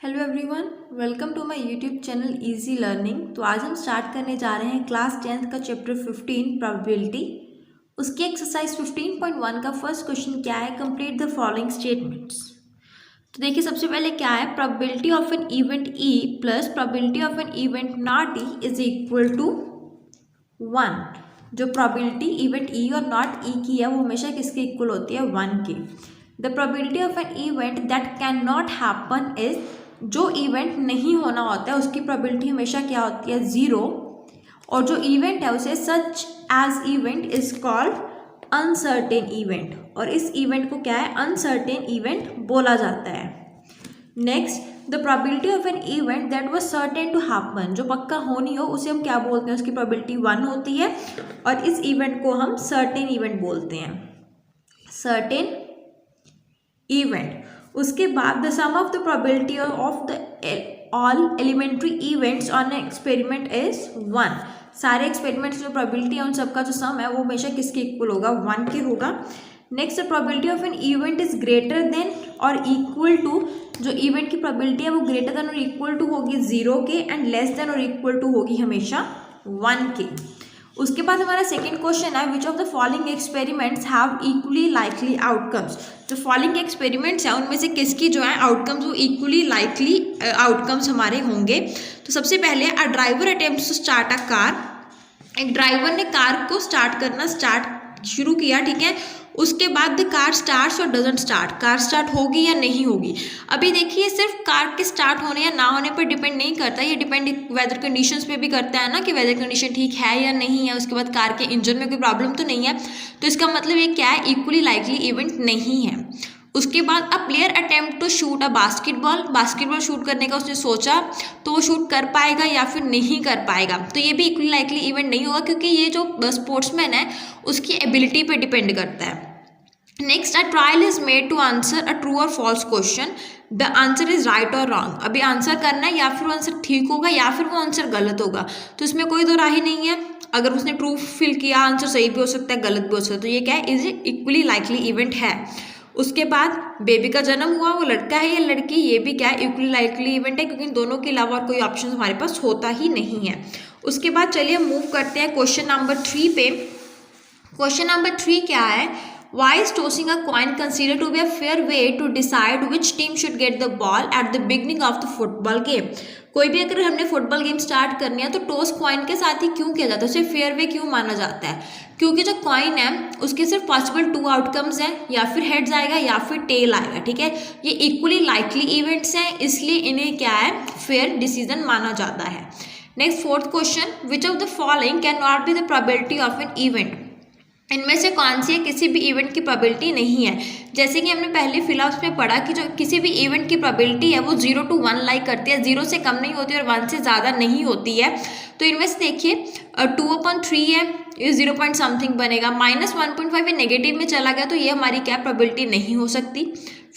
Hello everyone, welcome to my YouTube channel easy learning. तो आज हम स्टार्ट करने जा रहे हैं क्लास 10th का चैप्टर 15 प्रोबेबिलिटी। उसकी एक्सरसाइज 15.1 का फर्स्ट क्वेश्चन क्या है, कंप्लीट द फॉलोइंग स्टेटमेंट्स। तो देखिए सबसे पहले क्या है, probability of an event E plus probability of an event not E is equal to 1। जो प्रोबेबिलिटी इवेंट ई और नॉट ई की है वो हमेशा किसके इक्वल होती है, 1 के। The probability of an event that can not happen is, जो इवेंट नहीं होना होता है उसकी प्रोबेबिलिटी हमेशा क्या होती है, 0। और जो इवेंट है उसे such as event is called uncertain event, और इस इवेंट को क्या है, अनसर्टेन इवेंट बोला जाता है। Next, the probability of an event that was certain to happen, जो पक्का होनी हो उसे हम क्या बोलते हैं, उसकी प्रोबेबिलिटी 1 होती है, और इस इवेंट को हम सर्टेन इवेंट बोलते हैं, सर्टेन इवेंट। उसके बाद the sum of the probability of the all elementary events on experiment is 1। सारे एक्सपेरिमेंट्स जो प्रोबेबिलिटी है उन सबका जो सम है वो हमेशा किसके इक्वल होगा, 1 के होगा। Next, the probability of an event is greater than और इक्वल टू, जो इवेंट की प्रोबेबिलिटी है वो ग्रेटर देन और इक्वल टू होगी 0 के, एंड लेस देन और इक्वल टू होगी हमेशा 1 के। उसके बाद हमारा सेकंड क्वेश्चन है, which of the following experiments have equally likely outcomes. जो फॉलोइंग एक्सपेरिमेंट्स हैं उनमें से किसकी जो है आउटकम्स वो इक्वली लाइकली आउटकम्स हमारे होंगे। तो सबसे पहले a driver attempts to start a car. एक ड्राइवर ने कार को स्टार्ट शुरू किया, ठीक है। उसके बाद द कार स्टार्ट्स और डजंट स्टार्ट, कार स्टार्ट होगी या नहीं होगी। अभी देखिए सिर्फ कार के स्टार्ट होने या ना होने पर डिपेंड नहीं करता, ये डिपेंड वेदर कंडीशंस पे भी करता है ना, कि वेदर कंडीशन ठीक है या नहीं है। उसके बाद कार के इंजन में कोई प्रॉब्लम तो नहीं है, तो इसका मतलब ये क्या है, इक्वली लाइकली इवेंट नहीं है। उसके बाद a player attempt to shoot a basketball shoot करने का उसने सोचा, तो वो शूट कर पाएगा या फिर नहीं कर पाएगा, तो ये भी इक्वली लाइकली इवेंट नहीं होगा, क्योंकि ये जो स्पोर्ट्समैन है उसकी एबिलिटी पे डिपेंड करता है। Next, a trial is made to answer a true और false question, the answer is right और रॉन्ग। अभी आंसर करना है, या फिर वो आंसर ठीक होगा या फिर वो आंसर गलत होगा, तो इसमें कोई दो राय नहीं है। अगर उसने ट्रू फिल किया, आंसर सही भी हो सकता है गलत भी हो सकता है, तो ये क्या है, इज इक्वली लाइकली इवेंट है। उसके बाद बेबी का जन्म हुआ, वो लड़का है या लड़की, ये भी क्या है, इक्वली लाइकली इवेंट है, क्योंकि दोनों के अलावा और कोई ऑप्शन हमारे पास होता ही नहीं है। उसके बाद चलिए मूव करते हैं क्वेश्चन नंबर 3 पे। क्वेश्चन नंबर 3 क्या है, why is tossing a coin considered to be a fair way to decide which team should get the ball at the beginning of the football game। कोई भी अगर हमने football game start करनी है तो toss coin के साथ ही क्यों किया जाता है, उसे फेयर वे क्यों माना जाता है, क्योंकि जो कॉइन है उसके सिर्फ पॉसिबल 2 आउटकम्स हैं, या फिर हेड्स आएगा या फिर टेल आएगा, ठीक है। ये इक्वली लाइकली इवेंट्स हैं, इसलिए इन्हें क्या है, फेयर डिसीजन माना जाता है। Next, fourth question, which of the following can not be the probability of an event. इनमें से कौन सी किसी भी इवेंट की प्रोबेबिलिटी नहीं है। जैसे कि हमने पहले फिलहाल उसमें पढ़ा कि जो किसी भी इवेंट की प्रोबेबिलिटी है वो 0 to 1 लाइक करती है, 0 से कम नहीं होती और 1 से ज़्यादा नहीं होती है। तो इनमें से देखिए 2/3 है, ये 0 पॉइंट समथिंग बनेगा, -1.5 ये नेगेटिव में चला गया, तो ये हमारी क्या प्रोबेबिलिटी नहीं हो सकती।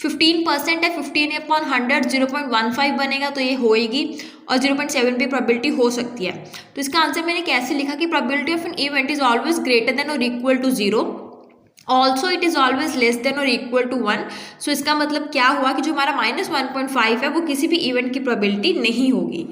15% है, 15/100 0.15 बनेगा, तो ये होएगी, और 0.7 भी प्रोबेबिलिटी हो सकती है। तो इसका आंसर मैंने कैसे लिखा कि probability of an event is always greater than और equal to 0, also it is always less than और इक्वल टू 1। सो इसका मतलब क्या हुआ कि जो हमारा -1.5 है वो किसी भी इवेंट की प्रोबेबिलिटी नहीं होगी।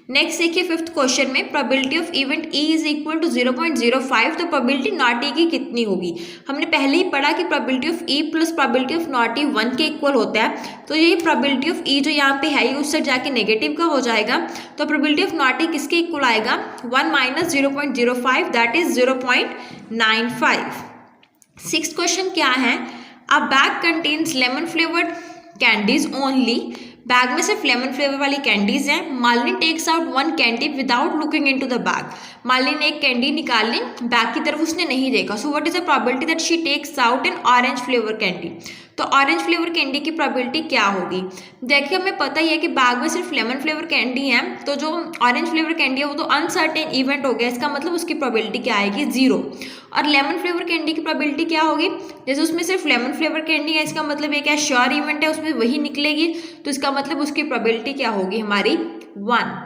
नेक्स्ट देखिए फिफ्थ क्वेश्चन में, probability of event E is equal to 0.05, तो प्रोबेबिलिटी नॉट ई की कितनी होगी। हमने पहले ही पढ़ा कि probability of E plus probability of not E 1 के इक्वल होता है, तो ये प्रोबेबिलिटी ऑफ ई जो यहाँ पे है ये उससे जाके नेगेटिव का हो जाएगा, तो प्रोबेबिलिटी ऑफ नॉट ई किसके इक्वल आएगा, 1 - 0.05 दैट इज 0.95। सिक्स्थ क्वेश्चन क्या है, a bag contains lemon flavoured candies only. Bag में सिर्फ लेमन फ्लेवर वाली कैंडीज हैं। Malini takes out 1 candy without looking into the bag. Malini ने एक कैंडी निकाल ली, बैग की तरफ उसने नहीं देखा, so what is the probability that she takes out an orange flavour candy. तो ऑरेंज फ्लेवर कैंडी की प्रोबेबिलिटी क्या होगी। देखिए हमें पता ही है कि बैग में सिर्फ लेमन फ्लेवर कैंडी है, तो जो ऑरेंज फ्लेवर कैंडी है वो तो अनसर्टेन इवेंट हो गया, इसका मतलब उसकी प्रोबेबिलिटी क्या आएगी, 0। और लेमन फ्लेवर कैंडी की प्रोबेबिलिटी क्या होगी, जैसे उसमें सिर्फ लेमन फ्लेवर कैंडी है, इसका मतलब ये क्या श्योर इवेंट है, उसमें वही निकलेगी, तो इसका मतलब उसकी प्रोबेबिलिटी क्या होगी हमारी, 1।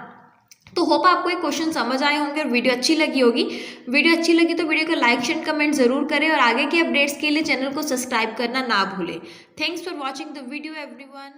तो होप आपको ये क्वेश्चन समझ आए होंगे और वीडियो अच्छी लगी होगी। वीडियो अच्छी लगी तो वीडियो को लाइक शेयर कमेंट जरूर करें, और आगे की अपडेट्स के लिए चैनल को सब्सक्राइब करना ना भूलें। Thanks for watching the video everyone.